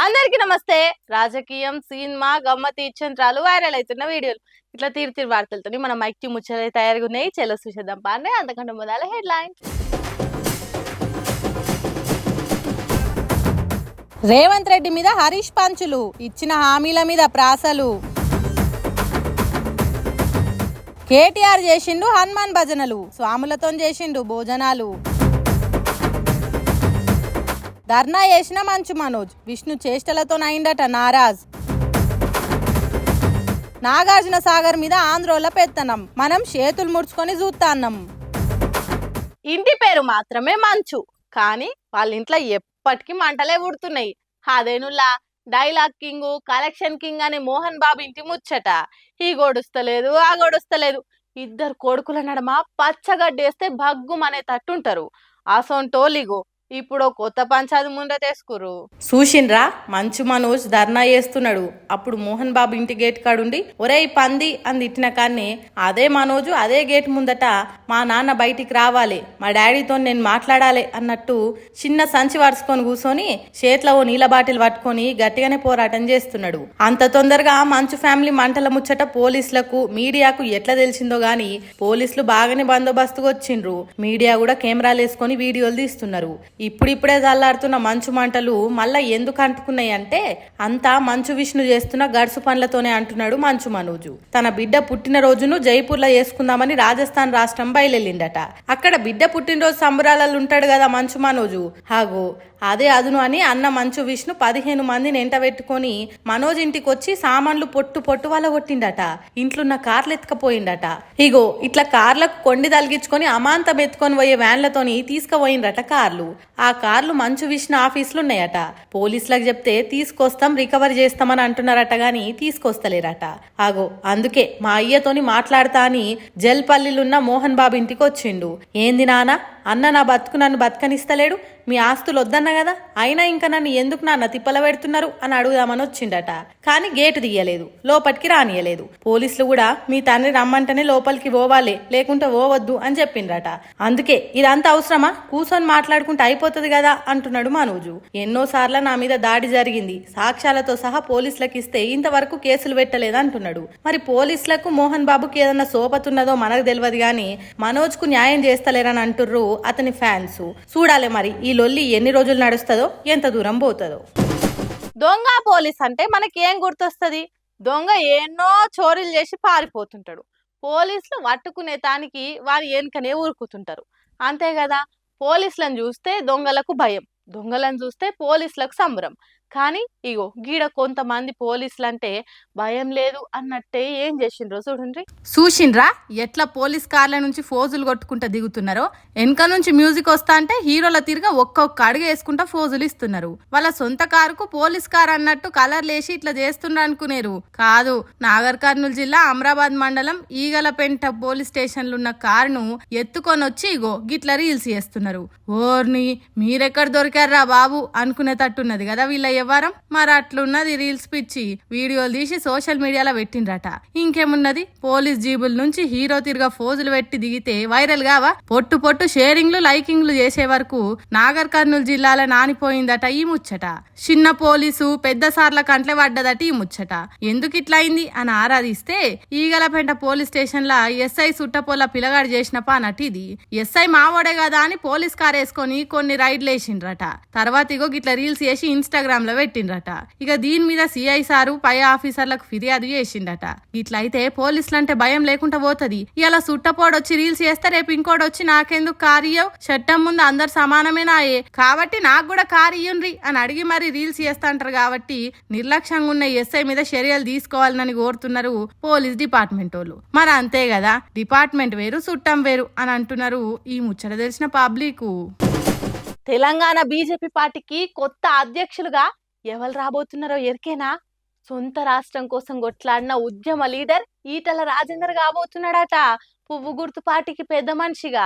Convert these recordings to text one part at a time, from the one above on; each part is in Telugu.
అందరికీ నమస్తే. రాజకీయం, సినిమా, గమ్మతి ఇచ్చంత్రాలు వైరల్ అవుతున్న వీడియోలు ఇట్లా తీరు వార్తలతో మన మైక్ ముచ్చలు తయారుగా ఉన్నాయి. చెలో చూసేద్దాం పాండే. అంతకంటే మొదల హెడ్లైన్. రేవంత్ రెడ్డి మీద హరీష్ పంచులు, ఇచ్చిన హామీల మీద ప్రాసలు. కేటీఆర్ చేసిండు హనుమాన్ భజనలు, స్వాములతో చేసిండు భోజనాలు. ధర్నా చేసిన మంచు మనోజ్, విష్ణు చేష్టలతో అయిందట నారాజ్. నాగార్జున సాగర్ మీద ఆంధ్రోల పెత్తనం, మనం చేతులు ముడుచుకొని చూస్తాన్నాం. ఇంటి పేరు మాత్రమే మంచు, కానీ వాళ్ళ ఇంట్లో ఎప్పటికీ మంటలే ఉడుతున్నాయి. అదేనులా డైలాగ్ కింగ్, కలెక్షన్ కింగ్ అనే మోహన్ బాబు ఇంటి ముచ్చట. ఈ గోడుస్తలేదు, ఆ గోడుస్తలేదు. ఇద్దరు కొడుకుల నడమ పచ్చగడ్డేస్తే భగ్గుమనే తట్టుంటారు. అసొంటోలిగో ఇప్పుడు కొత్త పంచాది ముందే తీసుకురు. చూసిండ్రా, మంచు మనోజ్ ధర్నా చేస్తున్నాడు. అప్పుడు మోహన్ బాబు ఇంటి గేట్ కాడుండి ఒరేయ్ పంది అని తిట్టిన కానీ అదే మనోజు అదే గేట్ ముందట మా నాన్న బయటికి రావాలి, మా డాడీతో నేను మాట్లాడాలి అన్నట్టు చిన్న సంచి వరుసుకొని కూర్చొని చేతిలో ఓ నీళ్ళ బాటిల్ పట్టుకొని గట్టిగానే పోరాటం చేస్తున్నాడు. అంత తొందరగా మంచు ఫ్యామిలీ మంటల ముచ్చట పోలీసులకు, మీడియాకు ఎట్లా తెలిసిందో గాని పోలీసులు బాగానే బందోబస్తుగా వచ్చిండ్రు. మీడియా కూడా కెమెరాలు వేసుకొని వీడియోలు తీస్తున్నారు. ఇప్పుడిప్పుడే జల్లాడుతున్న మంచు మంటలు మళ్ళా ఎందుకు అంటుకున్నాయి అంటే అంతా మంచు విష్ణు చేస్తున్న గడుసు పనులతోనే అంటున్నాడు మంచు మనోజు. తన బిడ్డ పుట్టినరోజును జైపూర్లో చేసుకుందామని రాజస్థాన్ రాష్ట్రం బయలుదేరిందట. అక్కడ బిడ్డ పుట్టినరోజు సంబరాలలో ఉంటాడు కదా మంచు మనోజు. హాగో అదే అదును అని అన్న మంచు విష్ణు 15 మందిని ఎంట పెట్టుకొని మనోజ్ ఇంటికి వచ్చి సామాన్లు పొట్టు పొట్టు వాళ్ళ కొట్టిండట. ఇంట్లున్న కార్లు ఎత్తుకపోయిండట. ఇగో ఇట్లా కార్లకు కొండి తలిగించుకొని అమాంతం ఎత్తుకొని పోయే వ్యాన్లతోని తీసుకుపోయిండట కార్లు. ఆ కార్లు మంచు విష్ణు ఆఫీసులు ఉన్నాయట. పోలీసులకు చెప్తే తీసుకొస్తాం, రికవర్ చేస్తామని అంటున్నారట గాని తీసుకొస్తలేరట. ఆగో అందుకే మా అయ్యతోని మాట్లాడతా అని జల్పల్లిలున్న మోహన్ బాబు ఇంటికి వచ్చిండు. ఏంది నాన్న, అన్న నా బతుకు నన్ను బతకనిస్తలేడు, మీ ఆస్తులు వద్దన్నా కదా, అయినా ఇంకా నన్ను ఎందుకు నాన్న తిప్పల పెడుతున్నారు అని అడుగుదామని వచ్చిండట. కానీ గేటు తీయలేదు, లోపలికి రానియలేదు. పోలీసులు కూడా మీ తండ్రి రమ్మంటేనే లోపలికి పోవాలి, లేకుంటే పోవద్దు అని చెప్పిండ్రట. అందుకే ఇదంతా అవసరమా, కూర్చొని మాట్లాడుకుంటే అయిపోతుంది కదా అంటున్నాడు మనోజు. ఎన్నోసార్లు నా మీద దాడి జరిగింది, సాక్ష్యాలతో సహా పోలీసులకు ఇస్తే ఇంతవరకు కేసులు పెట్టలేదు అంటున్నాడు. మరి పోలీసులకు మోహన్ బాబుకి ఏదన్నా సోపతున్నదో మనకు తెలియదు గాని మనోజ్కు న్యాయం చేస్తలేరని అంటుర్రు అతని ఫ్యాన్స్. చూడాలి మరి ఈ లొల్లి ఎన్ని రోజులు నడుస్తుందో, ఎంత దూరం పోతుందో. దొంగ పోలీస్ అంటే మనకి ఏం గుర్తొస్తుంది? దొంగ ఎన్నో చోరీలు చేసి పారిపోతుంటాడు. పోలీసులు పట్టుకునే తానికి వారు వెనుకనే ఊరుకుతుంటారు. అంతే కదా. పోలీసులను చూస్తే దొంగలకు భయం, దొంగలను చూస్తే పోలీసులకు సంబరం. కానీ ఇగో గీడ కొంతమంది పోలీసులు అంటే భయం లేదు అన్నట్టే ఏం చేసిండ్రో చూడండి. చూసిండ్రా ఎట్లా పోలీస్ కార్ల నుంచి ఫోజులు కొట్టుకుంటా దిగుతున్నారో. వెనక నుంచి మ్యూజిక్ వస్తా అంటే హీరోల తిరిగా ఒక్కొక్క అడుగు వేసుకుంటా ఫోజులు ఇస్తున్నారు. వాళ్ళ సొంత కారుకు పోలీస్ కార్ అన్నట్టు కలర్లు వేసి ఇట్లా చేస్తుండ్రు అనుకునేరు. కాదు, నాగర్ కర్నూలు జిల్లా అమరాబాద్ మండలం ఈగలపెంట పోలీస్ స్టేషన్లు ఉన్న కారును ఎత్తుకొని వచ్చి ఇగో గిట్ల రీల్స్ చేస్తున్నారు. ఓర్ని మీరెక్కడ దొరికారా బాబు అనుకునేటట్టున్నది కదా వీళ్ళ వ్యవహారం. మరి అట్లున్నది రీల్స్ పిచ్చి. వీడియోలు తీసి సోషల్ మీడియాలో పెట్టిండ్రట. ఇంకేమున్నది, పోలీస్ జీబుల నుంచి హీరో తిరిగా ఫోజులు పెట్టి దిగితే వైరల్ కావా? పొట్టు పొట్టు షేరింగ్లు లైకింగ్లు చేసే వరకు నాగర్ కర్నూలు జిల్లాలో నానిపోయిందట ఈ ముచ్చట. చిన్న పోలీసు పెద్ద సార్ల కంట్లే పడ్డదట ఈ ముచ్చట. ఎందుకు ఇట్లా అయింది అని ఆరాధిస్తే ఈగలపేట పోలీస్ స్టేషన్ లా ఎస్ఐ సుట్టపోల పిల్లగాడు చేసిన పానట్ ఇది. ఎస్ఐ మావోడే కదా అని పోలీస్ కార్ వేసుకొని కొన్ని రైడ్లు వేసిండ్రట. తర్వాత ఇగో గిట్ల రీల్స్ చేసి ఇన్స్టాగ్రామ్ లో పెట్టిండ్రట. ఇక దీని మీద సిఐ సారు పై ఆఫీసర్లకు ఫిర్యాదు చేసిండట. ఇట్లయితే పోలీసులు అంటే భయం లేకుండా పోతది. ఇలా సుట్టపోడొచ్చి రీల్స్ చేస్తే రేపు ఇంకోడొచ్చి నాకెందుకు కారు ఇయ్యవు, చట్టం ముందు అందరు సమానమేనాయే కాబట్టి నాకు కూడా కారు ఇయ్యుండ్రి అని అడిగి మరి రీల్స్ చేస్తాంటారు. కాబట్టి నిర్లక్ష్యంగా ఉన్న ఎస్ఐ మీద చర్యలు తీసుకోవాలని కోరుతున్నారు పోలీస్ డిపార్ట్మెంట్ వాళ్ళు. మరి అంతే కదా, డిపార్ట్మెంట్ వేరు చుట్టం వేరు అని అంటున్నారు ఈ ముచ్చట తెలిసిన పబ్లిక్. తెలంగాణ బీజేపీ పార్టీకి కొత్త అధ్యక్షులుగా ఎవరు రాబోతున్నారో ఎరికేనా? సొంత రాష్ట్రం కోసం కొట్లాడిన ఉద్యమ లీడర్ ఈటల రాజేందర్ కాబోతున్నాడట. పువ్వు గుర్తు పార్టీకి పెద్ద మనిషిగా.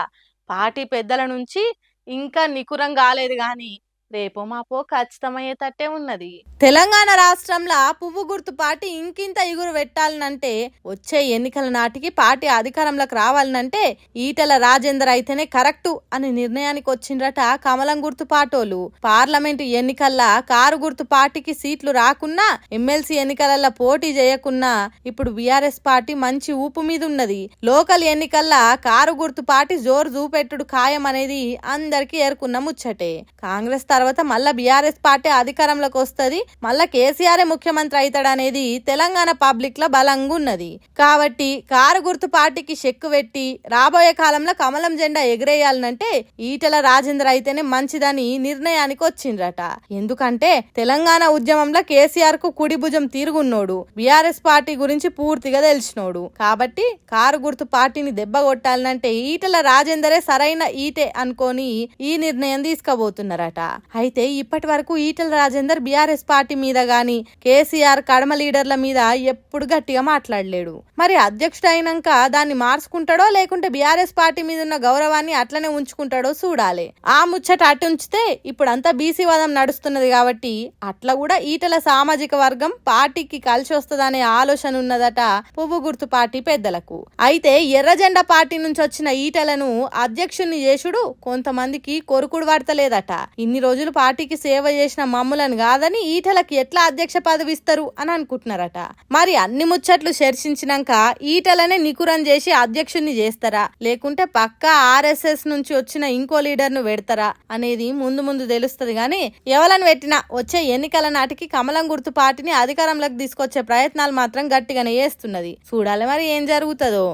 పార్టీ పెద్దల నుంచి ఇంకా నికురం కాలేదు గాని రేపో మాపో ఖచ్చితమయ్యేటట్టే ఉన్నది. తెలంగాణ రాష్ట్రంలో పువ్వు గుర్తు పార్టీ ఇంకింత ఇగురు పెట్టాలనంటే వచ్చే ఎన్నికల నాటికి పార్టీ అధికారంలోకి రావాలనంటే ఈటెల రాజేందర్ అయితేనే కరెక్టు అని నిర్ణయానికి వచ్చిండ్రట కమలం గుర్తు పాటోలు. పార్లమెంటు ఎన్నికల్లో కారు గుర్తు పార్టీకి సీట్లు రాకున్నా, ఎమ్మెల్సీ ఎన్నికలలో పోటీ చేయకున్నా ఇప్పుడు బీఆర్ఎస్ పార్టీ మంచి ఊపు మీద ఉన్నది. లోకల్ ఎన్నికల్లో కారు గుర్తు పార్టీ జోరు చూపెట్టుడు ఖాయం అనేది అందరికీ ఏర్కున్న ముచ్చటే. కాంగ్రెస్ తర్వాత మళ్ళా బీఆర్ఎస్ పార్టీ అధికారంలోకి వస్తుంది, మళ్ళా కేసీఆర్ ముఖ్యమంత్రి అవుతాడనేది తెలంగాణ పబ్లిక్ లో బలంగా ఉన్నది. కాబట్టి కారు గుర్తు పార్టీకి చెక్కు పెట్టి రాబోయే కాలంలో కమలం జెండా ఎగిరేయాలనంటే ఈటెల రాజేందర్ అయితేనే మంచిదని నిర్ణయానికి వచ్చిండ్రట. ఎందుకంటే తెలంగాణ ఉద్యమంలో కేసీఆర్ కు కుడి భుజం తిరుగున్నోడు, బీఆర్ఎస్ పార్టీ గురించి పూర్తిగా తెలిసినోడు. కాబట్టి కారు గుర్తు పార్టీని దెబ్బ కొట్టాలనంటే ఈటెల రాజేందరే సరైన ఈటే అనుకొని ఈ నిర్ణయం తీసుకోబోతున్నారట. అయితే ఇప్పటి వరకు ఈటెల రాజేందర్ బీఆర్ఎస్ పార్టీ మీద గాని కేసీఆర్ కడమ లీడర్ల మీద ఎప్పుడు గట్టిగా మాట్లాడలేడు. మరి అధ్యక్షుడు అయినాక దాన్ని మార్చుకుంటాడో లేకుంటే బీఆర్ఎస్ పార్టీ మీద ఉన్న గౌరవాన్ని అట్లనే ఉంచుకుంటాడో చూడాలి. ఆ ముచ్చట అటు ఉంచితే ఇప్పుడంతా బీసీ వాదం నడుస్తున్నది కాబట్టి అట్లా కూడా ఈటెల సామాజిక వర్గం పార్టీకి కలిసి వస్తుందనే ఆలోచన ఉన్నదట పువ్వు గుర్తు పార్టీ పెద్దలకు. అయితే ఎర్ర జెండా పార్టీ నుంచి వచ్చిన ఈటెలను అధ్యక్షుణ్ణి చేసుడు కొంతమందికి కొరుకుడు పడతలేదట. ఇన్ని రోజులు పార్టీకి సేవ చేసిన మమ్ములను కాదని ఈటెలకి ఎట్లా అధ్యక్ష పదవి ఇస్తారు అని అనుకుంటున్నారట. మరి అన్ని ముచ్చట్లు చర్చించినాక ఈటెలనే నికురం చేసి అధ్యక్షుణ్ణి చేస్తారా లేకుంటే పక్కా ఆర్ఎస్ఎస్ నుంచి వచ్చిన ఇంకో లీడర్ ను పెడతారా అనేది ముందు ముందు తెలుస్తుంది. గాని ఎవలను పెట్టినా వచ్చే ఎన్నికల నాటికి కమలం గుర్తు పార్టీని అధికారంలోకి తీసుకొచ్చే ప్రయత్నాలు మాత్రం గట్టిగానే చేస్తున్నది. చూడాలి మరి ఏం జరుగుతుందో.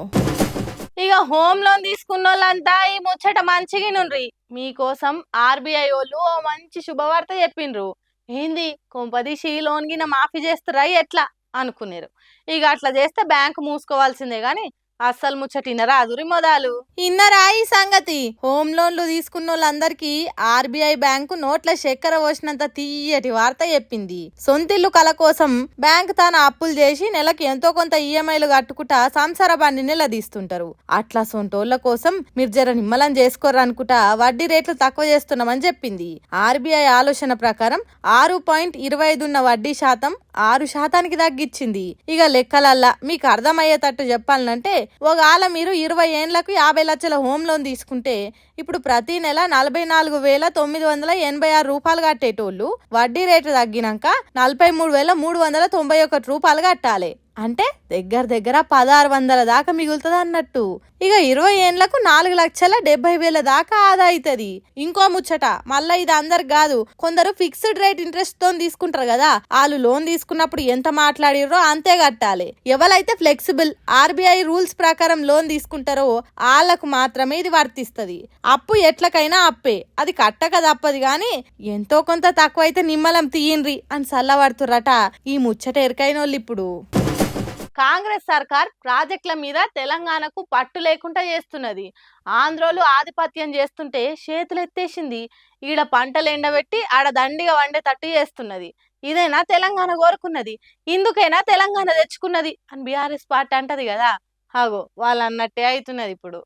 ఇక హోమ్ లోన్ తీసుకున్న వాళ్ళంతా ఈ ముచ్చట మంచిగా నుండ్రి. మీకోసం ఆర్బీఐ వాళ్ళు ఓ మంచి శుభవార్త చెప్పిండ్రు. ఏంది కొంపదీసి ఈ లోన్ గిన మాఫీ చేస్తురా ఎట్లా అనుకున్నారు. ఇక అట్లా చేస్తే బ్యాంకు మూసుకోవాల్సిందే గాని అస్సలు ముచ్చటినరా అదురి మొదలు ఇన్నరా ఈ సంగతి. హోమ్ లోన్లు తీసుకున్న వాళ్ళందరికీ ఆర్బీఐ బ్యాంకు నోట్ల చక్కెర పోసినంత తీయటి వార్త చెప్పింది. సొంతిల్లు కల కోసం బ్యాంకు తాను అప్పులు చేసి నెలకి ఎంతో కొంత ఈఎంఐలు కట్టుకుంటా సంసార బండి నిలదీస్తుంటారు. అట్లా సొంటోళ్ల కోసం మీరు జర నిమ్మలం చేసుకోరనుకుంటా వడ్డీ రేట్లు తక్కువ చేస్తున్నామని చెప్పింది. ఆర్బీఐ ఆలోచన ప్రకారం 6.25 ఉన్న వడ్డీ శాతం 6% తగ్గించింది. ఇక లెక్కలల్లా మీకు అర్థమయ్యేటట్టు చెప్పాలంటే ఒకవేళ మీరు 20 ఏళ్లకు 50 లక్షల హోమ్ లోన్ తీసుకుంటే ఇప్పుడు ప్రతి నెల 44,986 రూపాయలు కట్టేటోళ్ళు వడ్డీ రేటు తగ్గినాక 43,391 రూపాయలు కట్టాలి. అంటే దగ్గర 1600 దాకా మిగులుతుంది అన్నట్టు. ఇక 20 ఏళ్లకు 4,70,000 దాకా ఆదా అవుతుంది. ఇంకో ముచ్చట మళ్ళా ఇది అందరికి కాదు, కొందరు ఫిక్స్డ్ రేట్ ఇంట్రెస్ట్ తో తీసుకుంటారు కదా, వాళ్ళు లోన్ తీసుకున్నప్పుడు ఎంత మాట్లాడిరో అంతే కట్టాలి. ఎవరైతే ఫ్లెక్సిబుల్ ఆర్బీఐ రూల్స్ ప్రకారం లోన్ తీసుకుంటారో వాళ్ళకు మాత్రమే ఇది వర్తిస్తుంది. అప్పు ఎట్లకైనా అప్పే, అది కట్టక తప్పదు గాని ఎంతో కొంత తక్కువ అయితే నిమ్మలం తీయండ్రి అని సల్లబడుతుర్రట ఈ ముచ్చట ఎరకైన వాళ్ళు. ఇప్పుడు కాంగ్రెస్ సర్కార్ ప్రాజెక్టుల మీద తెలంగాణకు పట్టు లేకుండా చేస్తున్నది. ఆంధ్రోలు ఆధిపత్యం చేస్తుంటే చేతులు ఎత్తేసింది. ఈడ పంటలు ఎండబెట్టి ఆడ దండిగా వండేటట్టు చేస్తున్నది. ఇదేనా తెలంగాణ కోరుకున్నది? ఇందుకైనా తెలంగాణ తెచ్చుకున్నది అని బీఆర్ఎస్ పార్టీ అంటది కదా. అగో వాళ్ళు అన్నట్టే అవుతున్నది ఇప్పుడు.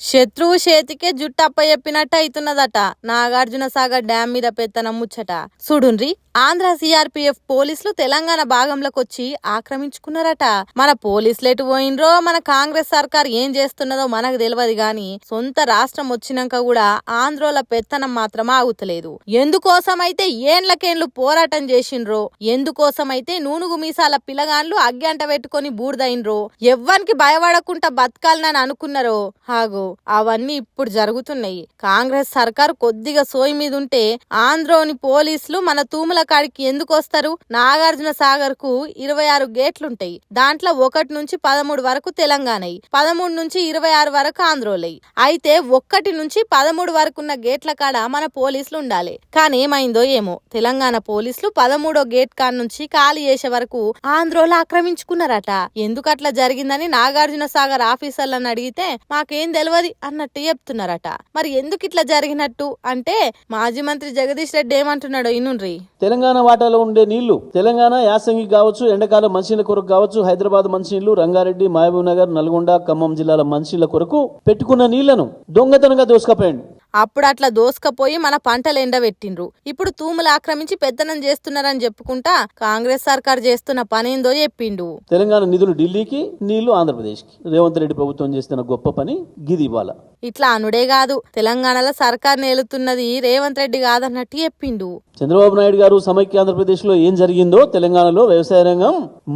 శత్రువు చేతికే జుట్టు అప్ప చెప్పినట్టు అవుతున్నదట నాగార్జున సాగర్ డ్యామ్ మీద పెత్తనం ముచ్చట. చూడుండ్రి, ఆంధ్ర సిఆర్పిఎఫ్ పోలీసులు తెలంగాణ భాగంలోకి వచ్చి ఆక్రమించుకున్నారట. మన పోలీసులు ఎటు పోయినరో మన కాంగ్రెస్ సర్కార్ ఏం చేస్తున్నదో మనకు తెలియదు గాని సొంత రాష్ట్రం వచ్చినాక కూడా ఆంధ్రోల పెత్తనం మాత్రం ఆగుతలేదు. ఎందుకోసమైతే ఏండ్లకేండ్లు పోరాటం చేసిండ్రో, ఎందుకోసమైతే నూనుగు మీసాల పిల్లగాన్లు అగ్గంట పెట్టుకొని బూడిదైనరో, ఎవ్వనికి భయపడకుండా బతకాలని అనుకున్నారో హాగో అవన్నీ ఇప్పుడు జరుగుతున్నాయి. కాంగ్రెస్ సర్కార్ కొద్దిగా సోయి మీద ఉంటే ఆంధ్రోని పోలీసులు మన తూముల కాడికి ఎందుకు వస్తారు? నాగార్జున సాగర్ కు 26 గేట్లుంటాయి. దాంట్లో 1 నుంచి 13 వరకు తెలంగాణయి, 13 నుంచి 26 వరకు ఆంధ్రోలయి. అయితే 1 నుంచి 13 వరకు ఉన్న గేట్ల కాడ మన పోలీసులు ఉండాలి. కానీ ఏమైందో ఏమో తెలంగాణ పోలీసులు 13వ గేట్ కాడ నుంచి ఖాళీ చేసే వరకు ఆంధ్రోలు ఆక్రమించుకున్నారట. ఎందుకు అట్లా జరిగిందని నాగార్జున సాగర్ ఆఫీసర్లను అడిగితే మాకేం తెలియదు తెలియదు అన్నట్టు చెప్తున్నారట. మరి ఎందుకు ఇట్లా జరిగినట్టు అంటే మాజీ మంత్రి జగదీష్ రెడ్డి ఏమంటున్నాడో ఇనుండ్రి. తెలంగాణ వాటాలో ఉండే నీళ్లు తెలంగాణ యాసంగి కావచ్చు, ఎండాకాలం మంచినీళ్ళ కొరకు కావచ్చు, హైదరాబాద్ మంచినీళ్లు, రంగారెడ్డి, మహబూబ్ నగర్, నల్గొండ, ఖమ్మం జిల్లాల మంచినీళ్ళ కొరకు పెట్టుకున్న నీళ్లను దొంగతనంగా దోసుకపోయాడు. అప్పుడు అట్లా దోసుకపోయి మన పంటలు ఎండబెట్టిండ్రు. ఇప్పుడు తూములు ఆక్రమించి పెత్తనం చేస్తున్నారని చెప్పుకుంటా కాంగ్రెస్ సర్కార్ చేస్తున్న పనేందో చెప్పిండు. తెలంగాణ నిధులు ఢిల్లీకి, నీళ్లు ఆంధ్రప్రదేశ్కి. రేవంత్ రెడ్డి ప్రభుత్వం చేస్తున్న గొప్ప పని గిది ఇవాళ. ఇట్లా అనుడే కాదు, తెలంగాణలో సర్కార్ నేలుతున్నది రేవంత్ రెడ్డి కాదన్నట్టు చెప్పిండు. చంద్రబాబు నాయుడు గారు సమైక్య ఆంధ్రప్రదేశ్ లో ఏం జరిగిందో తెలంగాణలో వ్యవసాయ రంగం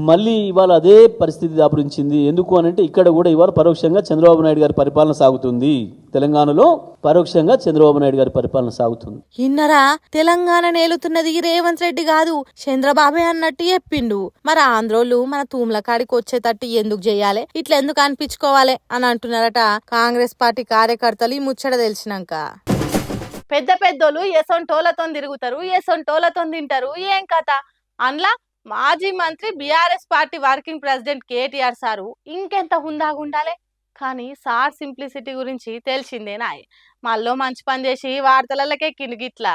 మళ్ళీ ఇవాళ అదే పరిస్థితి దాపురించింది. ఎందుకు అనంటే ఇక్కడ కూడా ఇవాళ పరోక్షంగా చంద్రబాబు నాయుడు గారి పరిపాలన సాగుతుంది. తెలంగాణలో పరోక్షంగా చంద్రబాబు నాయుడు గారి పరిపాలన సాగుతుంది. ఇన్నరా తెలంగాణ నేలుతున్నది రేవంత్ రెడ్డి కాదు చంద్రబాబే అన్నట్టు చెప్పిండు. మరి ఆంధ్రోళ్ళు మన తూముల కాడికి వచ్చేటట్టు ఎందుకు చెయ్యాలి, ఇట్లా ఎందుకు అనిపించుకోవాలి అని అంటున్నారట కాంగ్రెస్ పార్టీ కార్యకర్తలు. ఈ ముచ్చట తెలిసినాక పెద్ద పెద్దోళ్ళు ఎసొంటోలతో తిరుగుతారు, ఎసొంటోలతో తింటారు, ఏం కథ అందులో మాజీ మంత్రి BRS party working president KTR sir ఇంకెంత హుందాగుండాలి. కానీ సార్ సింప్లిసిటీ గురించి తెలిసిందేనా, మళ్ళీ మంచి పని చేసి వార్తలకే కిందిగిట్లా.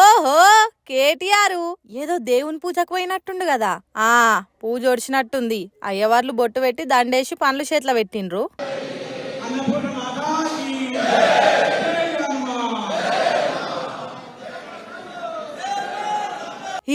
ఓహో కేటీఆర్ ఏదో దేవుని పూజకు పోయినట్టుండు కదా. పూజ ఒడిచినట్టుంది. అయ్యవార్లు బొట్టు పెట్టి దండేసి పండ్లు చేతిలో పెట్టిండ్రు.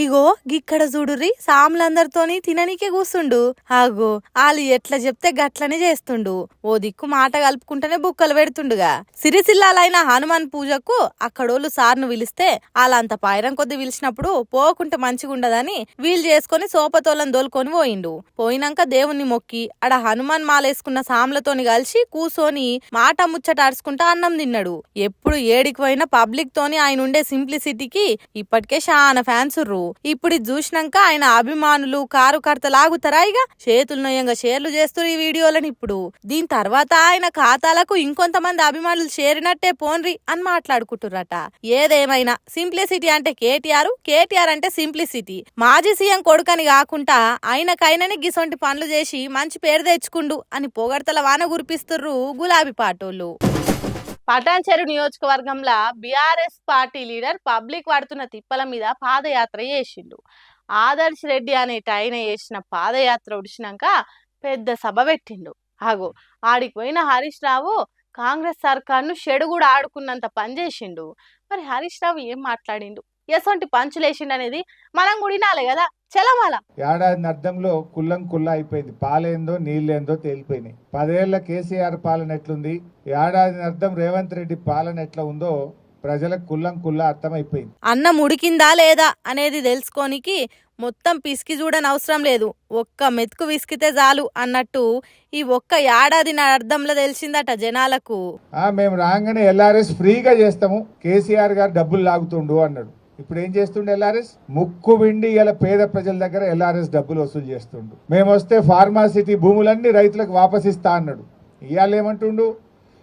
ఇగో గిక్కడ చూడుర్రి, సాములందరితోని తిననీకే కూస్తుండు. ఆగో వాళ్ళు ఎట్లా చెప్తే గట్లనే చేస్తుండు. ఓ దిక్కు మాట కలుపుకుంటేనే బుక్కలు పెడుతుండుగా. సిరిసిల్లాలైన హనుమాన్ పూజకు అక్కడోళ్ళు సార్ను పిలిస్తే వాళ్ళంత పాయిరం కొద్ది పిలిచినప్పుడు పోకుంటే మంచిగుండదని వీళ్ళు చేసుకుని సోపతోళ్ళని దోలుకొని పోయిండు. పోయినాక దేవుణ్ణి మొక్కి ఆడ హనుమాన్ మాలేసుకున్న సాములతోని కలిసి కూసోని మాట ముచ్చట అరుచుకుంటా అన్నం తిన్నాడు. ఎప్పుడు ఏడికి పోయినా పబ్లిక్ తోని ఆయన ఉండే సింప్లిసిటీకి ఇప్పటికే చాలా ఫ్యాన్స్ ఉర్రు. ఇప్పుడు చూసినాక ఆయన అభిమానులు కారుకర్తలాగుతారా ఇక చేతులు నొయ్యంగా షేర్లు చేస్తారు ఈ వీడియోలను. ఇప్పుడు దీని తర్వాత ఆయన ఖాతాలకు ఇంకొంతమంది అభిమానులు చేరినట్టే పోన్రి అని మాట్లాడుకుంటుర్రట. ఏదేమైనా సింప్లిసిటీ అంటే కేటీఆర్ అంటే సింప్లిసిటీ. మాజీ సీఎం కొడుకని కాకుండా ఆయనకైనని గిసొంటి పనులు చేసి మంచి పేరు తెచ్చుకుండు అని పొగడ్తల వాన గురిపిస్తుర్రు గులాబీ పాటోళ్ళు. పటాన్చెరు నియోజకవర్గంలో బీఆర్ఎస్ పార్టీ లీడర్ పబ్లిక్ పడుతున్న తిప్పల మీద పాదయాత్ర చేసిండు. ఆదర్శ్ రెడ్డి అనేట ఆయన చేసిన పాదయాత్ర ఉడిచినాక పెద్ద సభ పెట్టిండు. ఆగో ఆడికి పోయిన హరీష్ రావు కాంగ్రెస్ సర్కార్ను షెడు కూడా ఆడుకున్నంత పని చేసిండు. మరి హరీష్ రావు ఏం మాట్లాడిండు, ఎసొంటి పంచులేసిండు అనేది మనం కూడా వినాలి కదా. చలమాల ఏడాది అర్థంలో కుల్లం కుల్లా అయిపోయింది. పాలేందో నీళ్ళేందో తేలిపోయినాయి. 10 ఏళ్ల కేసీఆర్ పాలన ఎట్లుంది, ఏడాది అర్థం రేవంత్ రెడ్డి పాలన ఎట్లా ఉందో ప్రజలకు కుల్లం కుల్లా అర్థమైపోయింది. అన్నం ఉడికిందా లేదా అనేది తెలుసుకోనికి మొత్తం పిసికి చూడని అవసరం లేదు, ఒక్క మెతుకు విసికితే చాలు అన్నట్టు ఈ ఒక్క ఏడాది అర్థంలో తెలిసిందట జనాలకు. మేము రాగానే ఎల్ఆర్ఎస్ ఫ్రీగా చేస్తాము, కేసీఆర్ గారు డబ్బులు లాగుతుండు అన్నాడు. ఇప్పుడు ఏం చేస్తుండే ఎల్ఆర్ఎస్? ముక్కు విండి ఇలా పేద ప్రజల దగ్గర ఎల్ఆర్ఎస్ డబ్బులు వసూలు చేస్తుండు. మేము వస్తే ఫార్మాసిటీ భూములన్నీ రైతులకు వాపసిస్తా అన్నాడు. ఇవాళ ఏమంటుండు?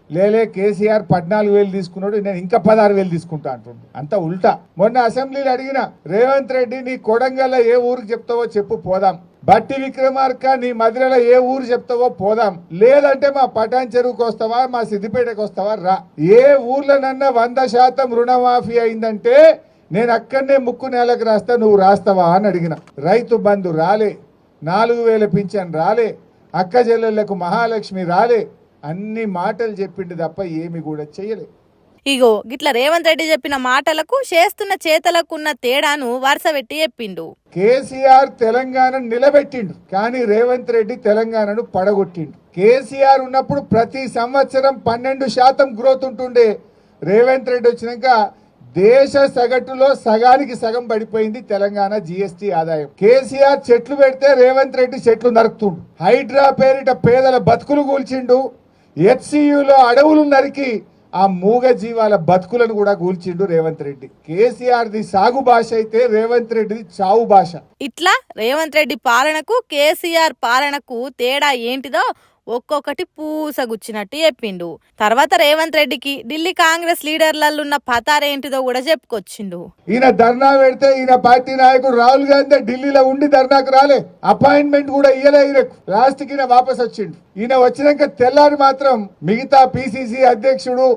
లేలే కేసీఆర్ 14,000 తీసుకున్నాడు, నేను ఇంకా 16,000 తీసుకుంటా అంటుండు. అంతా ఉల్టా. మొన్న అసెంబ్లీలో అడిగిన రేవంత్ రెడ్డి నీ కొడంగల్లో ఏ ఊరికి చెప్తావో చెప్పు పోదాం, బట్టి విక్రమార్క నీ మధురలో ఏ ఊరు చెప్తావో పోదాం, లేదంటే మా పటాన్ చెరువుకు వస్తావా, మా సిద్దిపేటకు వస్తావా రా. ఏ ఊర్లోనన్నా 100% రుణమాఫీ అయిందంటే నేను అక్కడనే ముక్కు నేలకు రాస్తా, నువ్వు రాస్తావా అని అడిగిన. రైతు బంధు రాలే, 4,000 పింఛన్ రాలే, అక్క చెల్లెళ్లకు మహాలక్ష్మి రాలే, అన్ని మాటలు చెప్పిండు తప్ప ఏమి కూడా చెయ్యలే. ఇగో గిట్ల రేవంత్ రెడ్డి చెప్పిన మాటలకు చేస్తున్న చేతలకు ఉన్న తేడాను వరుస పెట్టి చెప్పిండు. కేసీఆర్ తెలంగాణను నిలబెట్టిండు, కానీ రేవంత్ రెడ్డి తెలంగాణను పడగొట్టిండు. కేసీఆర్ ఉన్నప్పుడు ప్రతి సంవత్సరం 12% గ్రోత్ ఉంటుండే. రేవంత్ రెడ్డి వచ్చినాక దేశ సగటులో సగానికి సగం పడిపోయింది తెలంగాణ జీఎస్టీ ఆదాయం. కేసీఆర్ చెట్లు పెడితే రేవంత్ రెడ్డి చెట్లు నరుకుతుండు. హైడ్రా పేరిట పేదల బతుకులు కూల్చిండు. హెచ్సియులో అడవులు నరికి ఆ మూగ జీవాల బతుకులను కూడా కూల్చిండు రేవంత్ రెడ్డి. కేసీఆర్ ది సాగు భాష అయితే రేవంత్ రెడ్డిది చావు భాష. ఇట్లా రేవంత్ రెడ్డి పాలనకు కేసీఆర్ పాలనకు తేడా ఏంటిదో ఒక్కొక్కటి పూసగుచ్చినట్టు చెప్పిండు. తర్వాత రేవంత్ రెడ్డికి ఢిల్లీ కాంగ్రెస్ లీడర్లలో ఉన్న పతారేంటిదో కూడా చెప్పుకొచ్చిండు. ఈయన ధర్నా పెడితే ఈయన పార్టీ నాయకుడు రాహుల్ గాంధీ ఢిల్లీలో ఉండి ధర్నాకు రాలే, అపాయింట్మెంట్ కూడా ఇయ్యలే ఈయనకు. లాస్ట్ కి ఈయన వాపస్ వచ్చిండు. ఈయన వచ్చినాక తెల్లారి మాత్రం మిగతా పిసిసి అధ్యక్షుడు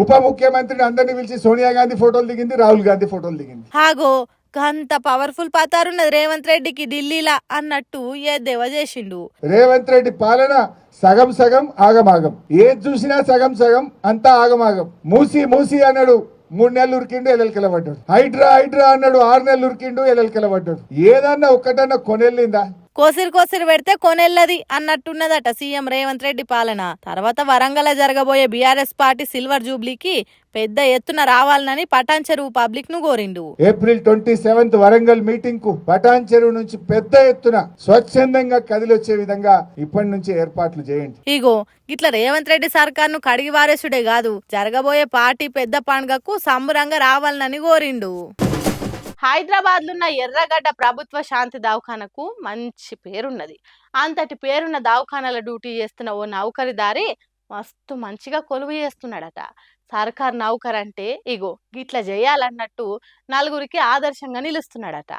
ఉప ముఖ్యమంత్రిని అందరిని పిలిచి సోనియా గాంధీ ఫోటోలు దిగింది, రాహుల్ గాంధీ ఫోటోలు దిగింది. హాగో గంత పవర్ఫుల్ పతారున్నది రేవంత్ రెడ్డికి ఢిల్లీలా అన్నట్టు ఎద్దేవా చేసిండు. రేవంత్ రెడ్డి పాలన సగం సగం ఆగమాగం, ఏది చూసినా సగం సగం, అంతా ఆగమాగం. మూసి మూసి అన్నాడు 3 నెలలు ఉరికిండు, ఎల్లెలకెళ్ళ పడ్డాడు. హైడ్రా హైడ్రా అన్నాడు 6 నెలలు ఉరికిండు, ఎల్లెలకెళ్ళ పడ్డాడు. ఏదన్నా ఒక్కటన్నా కొనెళ్ళిందా? కోసిరి పెడితే కొనెల్లది అన్నట్టున్నదట సీఎం రేవంత్ రెడ్డి పాలన. తర్వాత వరంగల్ జరగబోయే బీఆర్ఎస్ పార్టీ సిల్వర్ జూబ్లీకి పెద్ద ఎత్తున రావాలని పటాన్ చెరువు పబ్లిక్ ను కోరిండు. ఏప్రిల్ 27 వరంగల్ మీటింగ్ కు పటాన్ చెరువు నుంచి పెద్ద ఎత్తున స్వచ్ఛందంగా కదిలొచ్చే విధంగా ఇప్పటి నుంచి ఏర్పాట్లు చేయండి. ఇగో ఇట్లా రేవంత్ రెడ్డి సర్కార్ ను కడిగి వారేసుడే కాదు, జరగబోయే పార్టీ పెద్ద పండుగకు సంబరంగా రావాలని కోరిండు. హైదరాబాద్ లో ఉన్న ఎర్రగడ్డ ప్రభుత్వ శాంతి దవాఖానకు మంచి పేరున్నది. అంతటి పేరున్న దవాఖానాల డ్యూటీ చేస్తున్న ఓ నౌకరిదారి మస్తు మంచిగా కొలువు చేస్తున్నాడట. సర్కార్ నౌకర్ అంటే ఇగో గిట్లా చేయాలన్నట్టు నలుగురికి ఆదర్శంగా నిలుస్తున్నాడట.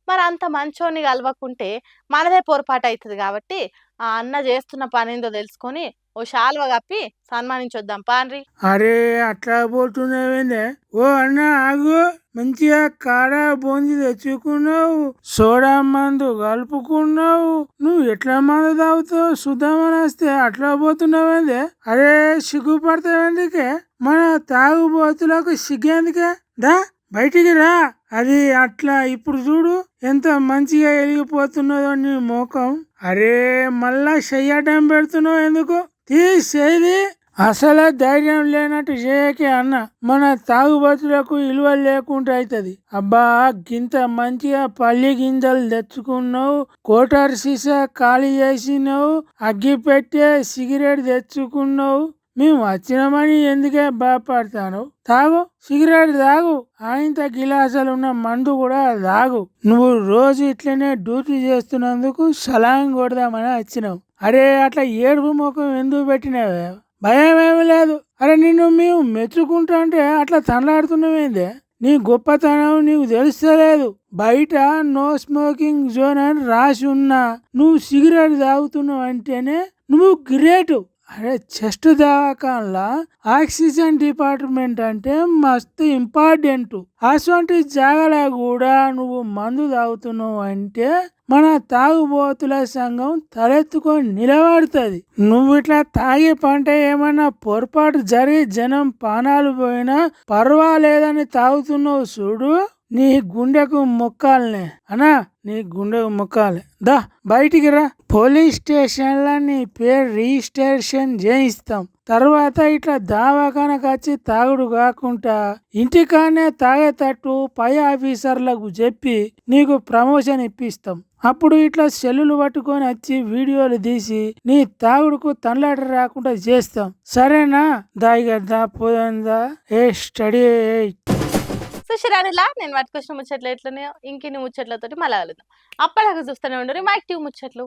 మరి అంత మంచోని కలవకుంటే మనదే పొరపాటు అవుతుంది. కాబట్టి ఆ అన్న చేస్తున్న పని ఏందో తెలుసుకొని ఓ శాల్వ కప్పి సన్మానించొద్దాం పాన్రి. అరే అట్లా పోతున్నావేందే? ఓ అన్న ఆగు, మంచిగా కాడ బోంది తెచ్చుకున్నావు, సోడా మందు కలుపుకున్నావు, నువ్వు ఎట్లా మందు తాగుతావు సుద్దామని వస్తే అట్లా పోతున్నావేందే? అరే సిగ్గుపడతావేందుకే? మన తాగుబోతులకు సిగ్గేందుకే? దా బయటికి రా. అది అట్లా ఇప్పుడు చూడు ఎంత మంచిగా వెలిగిపోతున్నదో నీ ముఖం. అరే మళ్ళా చెయ్యటం పెడుతున్నావు ఎందుకు? తీసేది అసలే ధైర్యం లేనట్టు చేయకే అన్న. మన తాగుబతులకు విలువ లేకుండా అవుతుంది. అబ్బా గింత మంచిగా పల్లి గింజలు తెచ్చుకున్నావు, కోటర్ సీసా ఖాళీ చేసినావు, అగ్గి పెట్టే సిగరెట్ తెచ్చుకున్నావు. మేము వచ్చినామని ఎందుకే బాధపడతాను? తాగు, సిగరెట్ తాగు, ఆయంత గిలాసాలు ఉన్న మందు కూడా తాగు. నువ్వు రోజు ఇట్లనే డ్యూటీ చేస్తున్నందుకు సలాం కొడదామని వచ్చినావు. అరే అట్లా ఏడుపు ముఖం ఎందుకు పెట్టినావే? భయం ఏమి లేదు. అరే నిన్ను మేము మెచ్చుకుంటా అంటే అట్లా తనలాడుతున్నావేందే? నీ గొప్పతనం నీకు తెలుస్తలేదు. బయట నో స్మోకింగ్ జోన్ అని రాసి ఉన్నా నువ్వు సిగరెట్ తాగుతున్నావు అంటేనే నువ్వు గ్రేటు. అరే చెస్ట్ దవాఖాన్లా ఆక్సిజన్ డిపార్ట్మెంట్ అంటే మస్తు ఇంపార్టెంట్. అటువంటి జాగాలో కూడా నువ్వు మందు తాగుతున్నావు అంటే మన తాగుబోతుల సంఘం తలెత్తుకొని నిలబడుతుంది. నువ్వు ఇట్లా తాగే పంట ఏమన్నా పొరపాటు జరిగి జనం పానాలు పోయినా పర్వాలేదని తాగుతున్నావు చూడు, నీ గుండెకు మొక్కాలనే అనా, నీ గుండెకు మొక్కాలి. దా బయటికి రా, పోలీస్ స్టేషన్లో నీ పేరు రిజిస్ట్రేషన్ చేయిస్తాం. తర్వాత ఇట్లా దవాఖానకు వచ్చి తాగుడు కాకుండా ఇంటికానే తాగేటట్టు పై ఆఫీసర్లకు చెప్పి నీకు ప్రమోషన్ ఇప్పిస్తాం. అప్పుడు ఇట్లా సెల్లులు పట్టుకొని వచ్చి వీడియోలు తీసి నీ తాగుడుకు తనలాట రాకుండా చేస్తాం. సరేనా? దాయిగా పోదా ఏ స్టడీ. సుశిరానిలా నేను పట్టుకొచ్చిన ముచ్చట్లు ఎట్లనే ఇంకిన్ని ముచ్చట్లతోటి మళ్ళా కలుద్దాం. అప్పటిదాకా చూస్తూనే ఉండరు మైక్ టీవ్ ముచ్చట్లు.